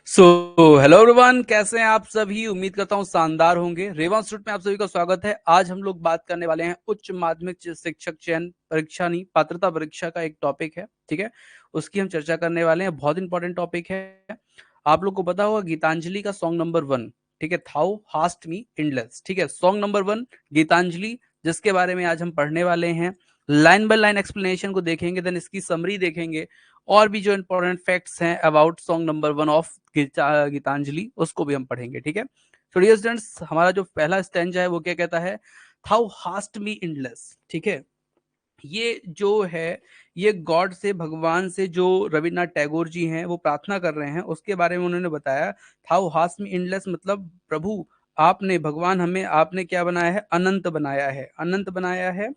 So hello everyone, कैसे हैं आप सभी। उम्मीद करता हूं शानदार होंगे। रेवा इंस्टीट्यूट में आप सभी का स्वागत है। आज हम लोग बात करने वाले हैं उच्च माध्यमिक शिक्षक चयन परीक्षा, नहीं पात्रता परीक्षा का एक टॉपिक है, ठीक है। उसकी हम चर्चा करने वाले हैं। बहुत इंपॉर्टेंट टॉपिक है। आप लोग को पता होगा गीतांजलि का सॉन्ग नंबर 1, ठीक है, थाउ हास्ट मी एंडलेस, ठीक है, सॉन्ग नंबर 1 गीतांजलि, जिसके बारे में आज हम पढ़ने वाले हैं। लाइन बाय लाइन एक्सप्लेनेशन को देखेंगे, देन इसकी समरी देखेंगे, और भी जो इंपॉर्टेंट फैक्ट्स हैं about song number 1 of Gitanjali उसको भी हम पढ़ेंगे, ठीक है। तो डियर स्टूडेंट्स, हमारा जो पहला स्टैंजा है वो क्या कहता है? थाउ हास्ट मी एंडलेस, ठीक है। ये जो है, ये गॉड से, भगवान से, जो रविन्द्रनाथ टैगोर जी हैं वो प्रार्थना कर रहे हैं, उसके बारे में उन्होंने बताया। थाउ हास्ट मी एंडलेस मतलब प्रभु आपने, भगवान हमें आपने क्या बनाया है? अनंत बनाया है, अनंत बनाया है,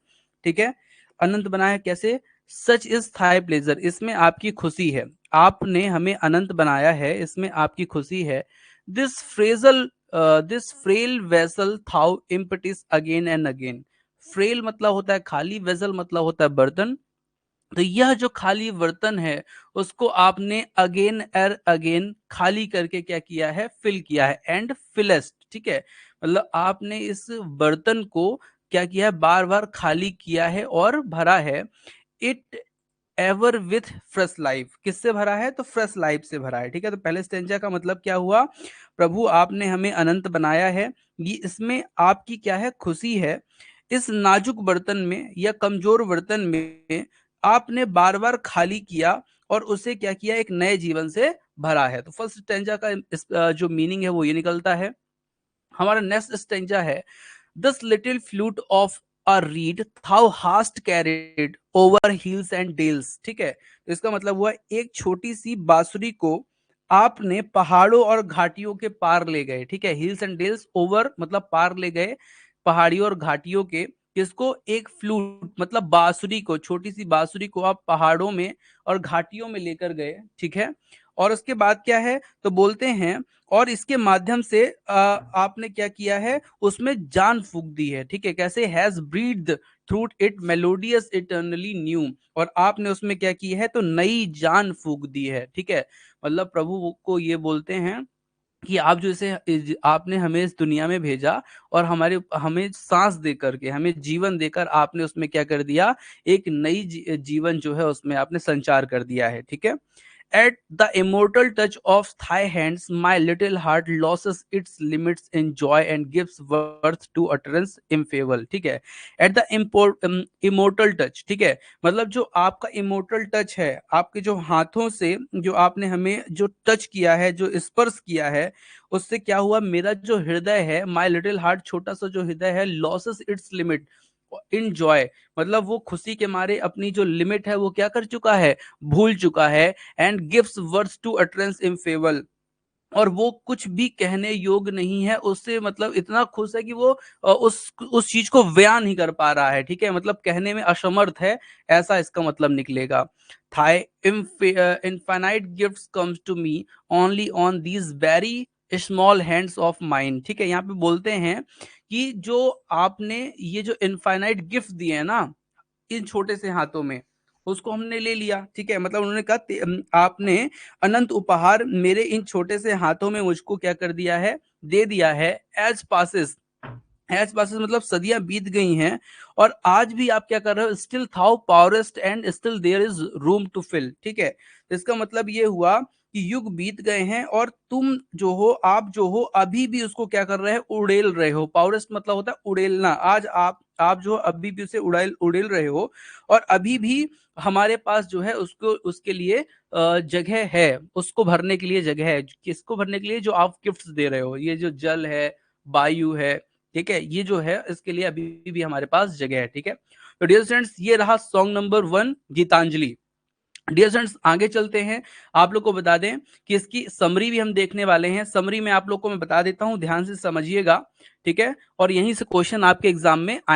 ठीक है। अनंत बनाया है कैसे? सच इज थाई प्लेजर, इसमें आपकी खुशी है। आपने हमें अनंत बनाया है, इसमें आपकी खुशी है। This frail this frail vessel thou emptiest again and again. Frail मतलब होता है खाली, वेसल मतलब होता है बर्तन। तो यह जो खाली बर्तन है उसको आपने अगेन एर अगेन खाली करके क्या किया है? फिल किया है। एंड फिलेस्ट, ठीक है, मतलब आपने इस बर्तन को क्या किया है? बार बार खाली किया है और भरा है। It ever with fresh life, किससे भरा है? तो फ्रेश लाइफ से भरा है, ठीक है। तो पहले स्टेंजा का मतलब क्या हुआ? प्रभु आपने हमें अनंत बनाया है, ये इसमें आपकी क्या है? खुशी है। इस नाजुक बर्तन में या कमजोर बर्तन में आपने बार बार खाली किया और उसे क्या किया? एक नए जीवन से भरा है। तो फर्स्ट स्टेंजा का जो मीनिंग है वो ये निकलता है। हमारा नेक्स्ट स्टेंजा है, this little flute of a reed thou hast carried over hills and dales, ठीक है। तो इसका मतलब हुआ एक छोटी सी बांसुरी को आपने पहाड़ों और घाटियों के पार ले गए, ठीक है। हिल्स एंड डेल्स, ओवर मतलब पार ले गए पहाड़ियों और घाटियों के। किसको? एक फ्लूट मतलब बांसुरी को, छोटी सी बांसुरी को आप पहाड़ों में और घाटियों में लेकर गए, ठीक है। और उसके बाद क्या है? तो बोलते हैं और इसके माध्यम से आपने क्या किया है? उसमें जान फूंक दी है, ठीक है। कैसे? Has breath through it melodious eternally new, और आपने उसमें क्या की है? तो नई जान फूंक दी है, ठीक है। मतलब प्रभु को ये बोलते हैं कि आप जो इसे आपने हमें इस दुनिया में भेजा और हमें सांस दे करके, हमें जीवन देकर आपने उसमें क्या कर दिया? एक नई जीवन जो है उसमें आपने संचार कर दिया है, ठीक है। At the immortal touch of thy hands, my little heart loses its limits in joy and gives birth to utterance infable, ठीक है। At the immortal touch, ठीक है, मतलब जो आपका immortal touch है, आपके जो हाथों से जो आपने हमें जो टच किया है, जो स्पर्श किया है, उससे क्या हुआ? मेरा जो हृदय है, my little heart, छोटा सा जो हृदय है, loses its limit in joy, मतलब वो खुशी के मारे अपनी जो लिमिट है वो क्या कर चुका है? भूल चुका है। And gives words to utterance in fable, और वो कुछ भी कहने योग्य नहीं है उससे, मतलब इतना खुश है कि वो उस चीज को बयान नहीं कर पा रहा है, ठीक है, मतलब कहने में असमर्थ है, ऐसा इसका मतलब निकलेगा। Thy infinite gifts comes to me only on these very small hands of mine, ठीक है। यहाँ पे बोलते हैं कि जो आपने ये जो इनफाइनाइट गिफ्ट दिए हैं ना इन छोटे से हाथों में, उसको हमने ले लिया, ठीक है। मतलब उन्होंने कहा आपने अनंत उपहार मेरे इन छोटे से हाथों में मुझको क्या कर दिया है? दे दिया है। एज पासिस, एज पासिस मतलब सदियां बीत गई हैं और आज भी आप क्या कर रहे हो? Still thou pourest and still there is room to fill, ठीक है। तो इसका मतलब ये हुआ कि युग बीत गए हैं और तुम जो हो, आप जो हो, अभी भी उसको क्या कर रहे हो? उड़ेल रहे हो। पावरेस्ट मतलब होता है उड़ेलना। आज आप जो अभी भी उसे उड़ेल उड़ेल रहे हो और अभी भी हमारे पास जो है उसको, उसके लिए जगह है, उसको भरने के लिए जगह है। किसको भरने के लिए? जो आप गिफ्ट्स दे रहे हो, ये जो जल है, वायु है, ठीक है, ये जो है इसके लिए अभी भी हमारे पास जगह है, ठीक है। तो डियर स्टूडेंट्स, ये रहा song number 1 Gitanjali. Dear students, आगे चलते हैं। आप लोग को बता दें कि इसकी समरी भी हम देखने वाले हैं। समरी में आप लोग को मैं बता देता हूं, ध्यान से समझिएगा, ठीक है। और यहीं से क्वेश्चन आपके एग्जाम में आए